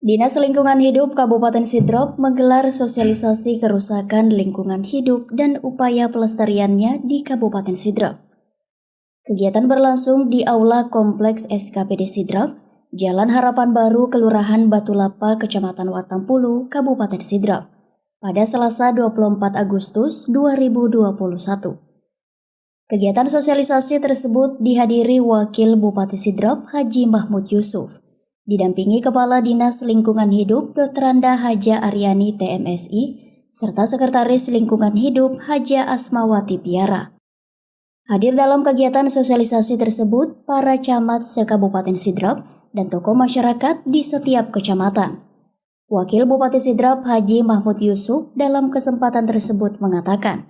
Dinas Lingkungan Hidup Kabupaten Sidrap menggelar sosialisasi kerusakan lingkungan hidup dan upaya pelestariannya di Kabupaten Sidrap. Kegiatan berlangsung di Aula Kompleks SKPD Sidrap, Jalan Harapan Baru, Kelurahan Batulapa, Kecamatan Watampulu, Kabupaten Sidrap, pada Selasa 24 Agustus 2021. Kegiatan sosialisasi tersebut dihadiri Wakil Bupati Sidrap Haji Mahmud Yusuf, didampingi Kepala Dinas Lingkungan Hidup Dr. Anda Haja Aryani TMSI, serta Sekretaris Lingkungan Hidup Haja Asmawati Piara. Hadir dalam kegiatan sosialisasi tersebut para camat se-Kabupaten Sidrap dan tokoh masyarakat di setiap kecamatan. Wakil Bupati Sidrap Haji Mahmud Yusuf dalam kesempatan tersebut mengatakan,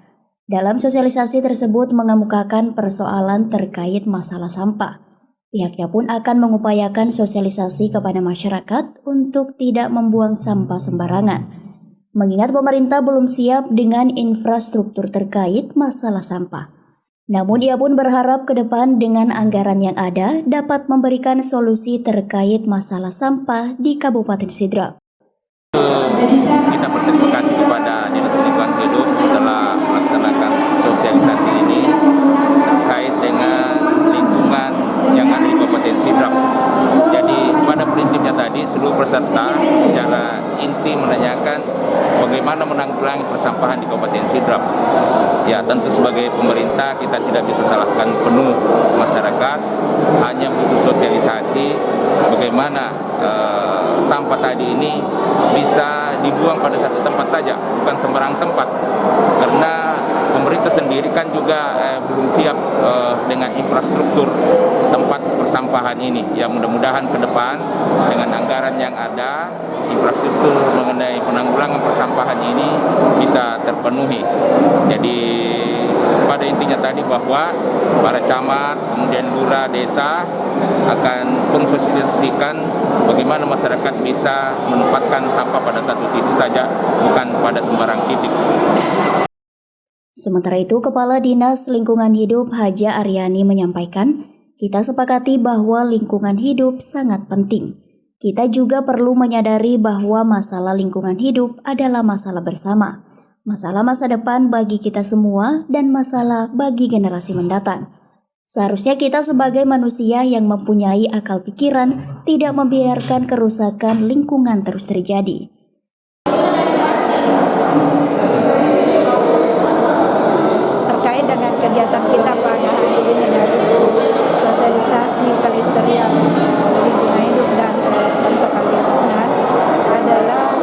dalam sosialisasi tersebut mengemukakan persoalan terkait masalah sampah. Pihaknya pun akan mengupayakan sosialisasi kepada masyarakat untuk tidak membuang sampah sembarangan, mengingat pemerintah belum siap dengan infrastruktur terkait masalah sampah. Namun ia pun berharap ke depan dengan anggaran yang ada dapat memberikan solusi terkait masalah sampah di Kabupaten Sidrap. Kita berterima kasih kepada Dinas Lingkungan Hidup telah melaksanakan sosialisasi ini terkait dengan lingkungan yang ada di Kabupaten Sidrap. Jadi pada prinsipnya tadi seluruh peserta secara inti menanyakan bagaimana menanggulangi persampahan di Kabupaten Sidrap. Ya, tentu sebagai pemerintah kita tidak bisa salahkan penuh masyarakat, hanya butuh sosialisasi bagaimana sampah tadi ini bisa dibuang pada satu tempat saja, bukan sembarang tempat. Karena pemerintah sendiri kan juga belum siap dengan infrastruktur tempat persampahan ini. Ya, mudah-mudahan ke depan dengan anggaran yang ada, infrastruktur mengenai penanggulangan persampahan ini bisa terpenuhi. Jadi pada intinya tadi bahwa para camat, kemudian lurah desa akan mensosialisasikan bagaimana masyarakat bisa menempatkan sampah pada satu titik saja, bukan pada sembarang titik. Sementara itu, Kepala Dinas Lingkungan Hidup Haja Aryani menyampaikan, kita sepakati bahwa lingkungan hidup sangat penting. Kita juga perlu menyadari bahwa masalah lingkungan hidup adalah masalah bersama, masalah masa depan bagi kita semua dan masalah bagi generasi mendatang. Seharusnya kita sebagai manusia yang mempunyai akal pikiran tidak membiarkan kerusakan lingkungan terus terjadi. Terkait dengan kegiatan kita pada hari ini, yaitu sosialisasi kelestarian lingkungan hidup dan kerusakan lingkungan, adalah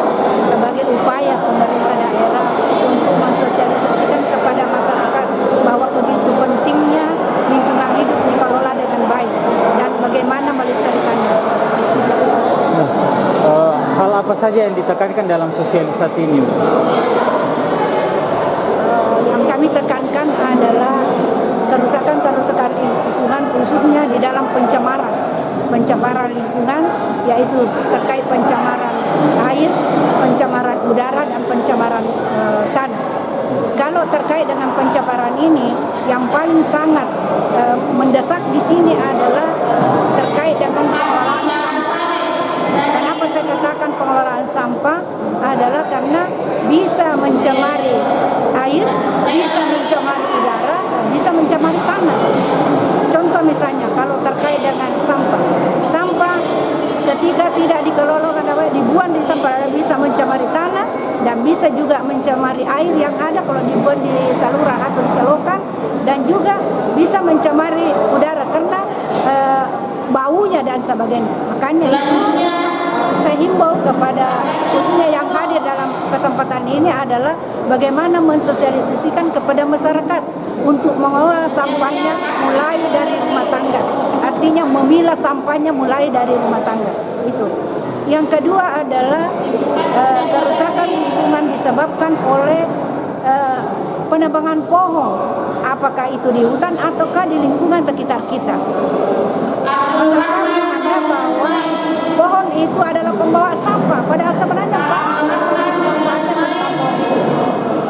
sebagai upaya pemerintah daerah untuk mensosialisasikan kepada masyarakat bahwa begitu pentingnya lingkungan hidup dikelola dengan baik dan bagaimana melestarikannya. Hal apa saja yang ditekankan dalam sosialisasi ini? Yang kami tekankan adalah kerusakan lingkungan, khususnya di dalam pencemaran lingkungan, yaitu terkait pencemaran air, pencemaran udara, dan pencemaran tanah. Kalau terkait dengan pencemaran ini, yang paling sangat mendesak di sini adalah terkait dengan pengelolaan sampah. Kenapa saya katakan pengelolaan sampah? Adalah karena bisa mencemari air, bisa mencemari udara, dan bisa mencemari tanah. Contoh misalnya kalau terkait dengan sampah ketika tidak dikelola dibuang di sampah bisa mencemari tanah dan bisa juga mencemari air yang ada kalau dibuang di saluran atau di selokan, dan juga bisa mencemari udara karena baunya dan sebagainya. Makanya itu saya himbau kepada khususnya yang hadir dalam kesempatan ini adalah bagaimana mensosialisasikan kepada masyarakat untuk mengelola sampahnya mulai dari rumah tangga. Artinya memilah sampahnya mulai dari rumah tangga. Itu. Yang kedua adalah kerusakan lingkungan disebabkan oleh penebangan pohon, apakah itu di hutan ataukah di lingkungan sekitar kita. Masyarakat menganggap bahwa pohon itu adalah pembawa sampah, padahal sebenarnya banyak sekali manfaatnya tentang pohon itu.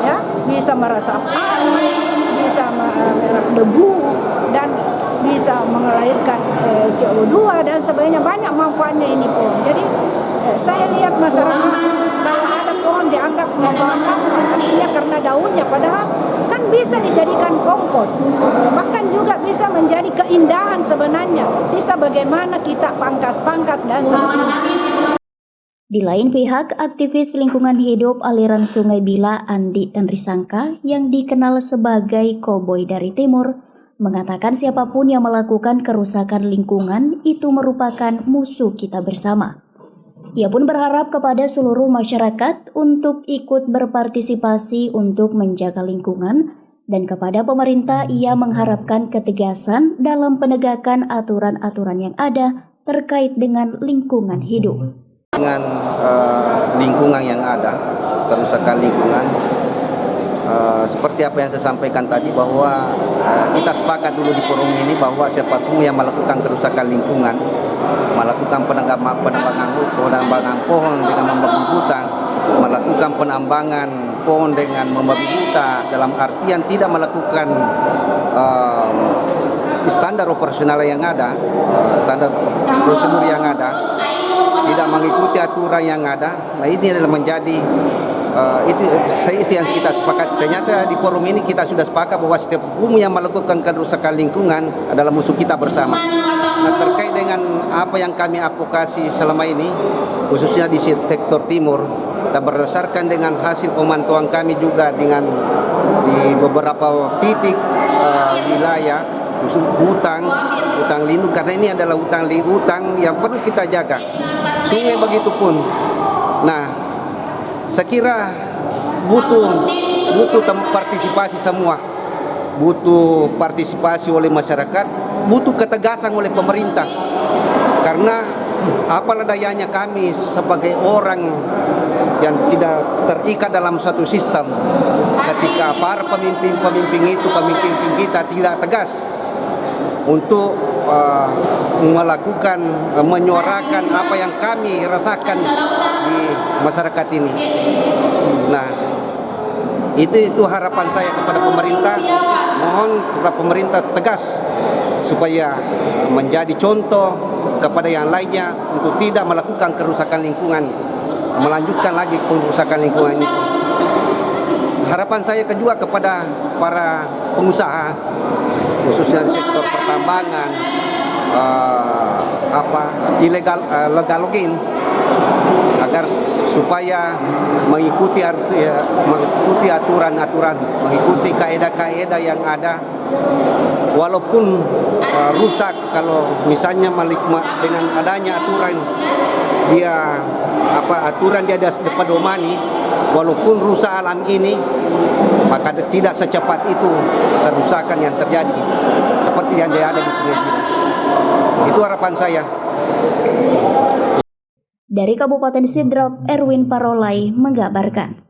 Ya, bisa meresap air, bisa menyerap debu, dan bisa mengelahirkan CO2 dan sebagainya. Banyak manfaatnya ini pohon. Jadi Saya lihat masyarakat kalau ada pohon dianggap membawa sampah, artinya karena daunnya, padahal kan bisa dijadikan kompos, bahkan juga bisa menjadi keindahan sebenarnya. Sisa bagaimana kita pangkas-pangkas dan sebagainya. Di lain pihak, aktivis lingkungan hidup aliran Sungai Bila Andi dan Risangka yang dikenal sebagai Koboi dari Timur mengatakan siapapun yang melakukan kerusakan lingkungan itu merupakan musuh kita bersama. Ia pun berharap kepada seluruh masyarakat untuk ikut berpartisipasi untuk menjaga lingkungan, dan kepada pemerintah ia mengharapkan ketegasan dalam penegakan aturan-aturan yang ada terkait dengan lingkungan hidup. Dengan lingkungan yang ada, kerusakan lingkungan, seperti apa yang saya sampaikan tadi bahwa kita sepakat dulu di forum ini bahwa siapapun yang melakukan kerusakan lingkungan, melakukan penambangan pohon dengan membabi buta, melakukan penambangan pohon dengan membabi buta, dalam artian tidak melakukan standar operasional yang ada, standar prosedur yang ada, tidak mengikuti aturan yang ada. Nah, ini adalah menjadi itu yang kita sepakat. Ternyata di forum ini kita sudah sepakat bahwa setiap hukum yang melakukan kerusakan lingkungan adalah musuh kita bersama. Nah, terkait dengan apa yang kami advokasi selama ini, khususnya di sektor timur, dan berdasarkan dengan hasil pemantauan kami juga dengan di beberapa titik wilayah, khusus hutang lindung, karena ini adalah hutang yang perlu kita jaga. Sungai begitu pun. Nah, saya kira butuh partisipasi semua, butuh partisipasi oleh masyarakat, butuh ketegasan oleh pemerintah. Karena apalah dayanya kami sebagai orang yang tidak terikat dalam suatu sistem, ketika para pemimpin kita tidak tegas untuk menyuarakan apa yang kami rasakan di masyarakat ini. Nah, itu harapan saya kepada pemerintah. Mohon kepada pemerintah tegas supaya menjadi contoh kepada yang lainnya untuk tidak melakukan kerusakan lingkungan, melanjutkan lagi kerusakan lingkungan itu. Harapan saya kedua kepada para pengusaha, khususnya di sektor pertambangan, legal login, agar supaya mengikuti aturan-aturan, mengikuti kaedah-kaedah yang ada, walaupun rusak. Kalau misalnya dengan adanya aturan dia ada pedomani, walaupun rusak alam ini, maka tidak secepat itu kerusakan yang terjadi seperti yang ada di Sungai Bila. Itu harapan saya. Dari Kabupaten Sidrap, Erwin Parolai mengabarkan.